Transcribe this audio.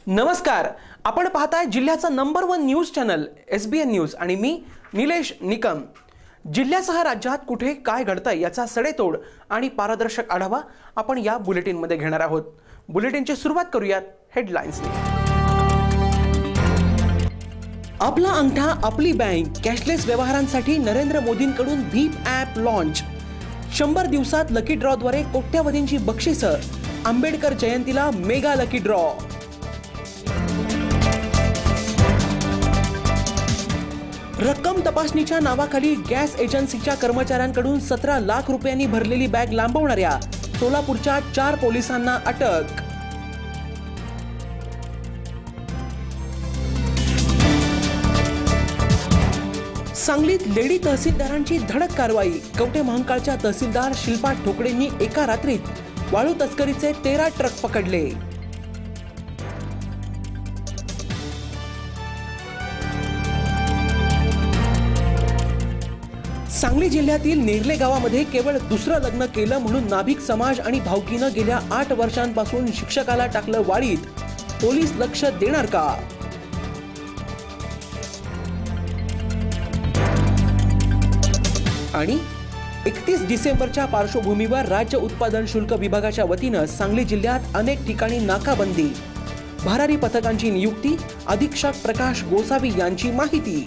नमस्कार, आपण पाहताय जिल्ह्याचा number 1 news channel SBN news आणि मी निलेश निकम। जिल्ह्यासह राज्यात कुठे काय घडतंय याचा सडेतोड आणि पारदर्शक आढावा आपण या बुलेटिन मध्ये घेणार आहोत। बुलेटिनची सुरुवात करूयात हेडलाईन्सने। आपला अंगठा आपली बँक कॅशलेस व्यवहारांसाठी नरेंद्र मोदींकडून भीम ॲप लॉन्च। 100 दिवसात लकी ड्रॉ द्वारे कोट्यावधींची बक्षिसं। आंबेडकर जयंतीला मेगा लकी ड्रॉ। रक्कम तपासणीच्या नावाखाली गॅस एजन्सीच्या कर्मचाऱ्यांकडून 17 लाख रुपयांनी भरलेली बॅग लांबवणाऱ्या सोलापूरच्या 4 पोलिसांना अटक। सांगलीत लेडी तहसीलदारांची धडक कारवाई। कवठे महांकाळच्या तहसीलदार शिल्पा ठोकडेंनी एका रात्रीत वाळू तस्करीचे 13 ट्रक पकडले। सांगली जिल्ह्यातील नेरले गावामध्ये केवळ दुसरं लग्न केलं म्हणून नाभिक समाज आणि भावकीनं गेल्या 8 वर्षांपासून शिक्षकाला टाकलं वाळीत। पोलीस लक्ष देणार का? आणि 31 डिसेंबरच्या पार्श्वभूमीवर राज्य उत्पादन शुल्क विभागाच्या वतीनं सांगली जिल्ह्यात अनेक ठिकाणी नाकाबंदी। भरारी पथकांची नियुक्ती। अधीक्षक प्रकाश गोसावी यांची माहिती।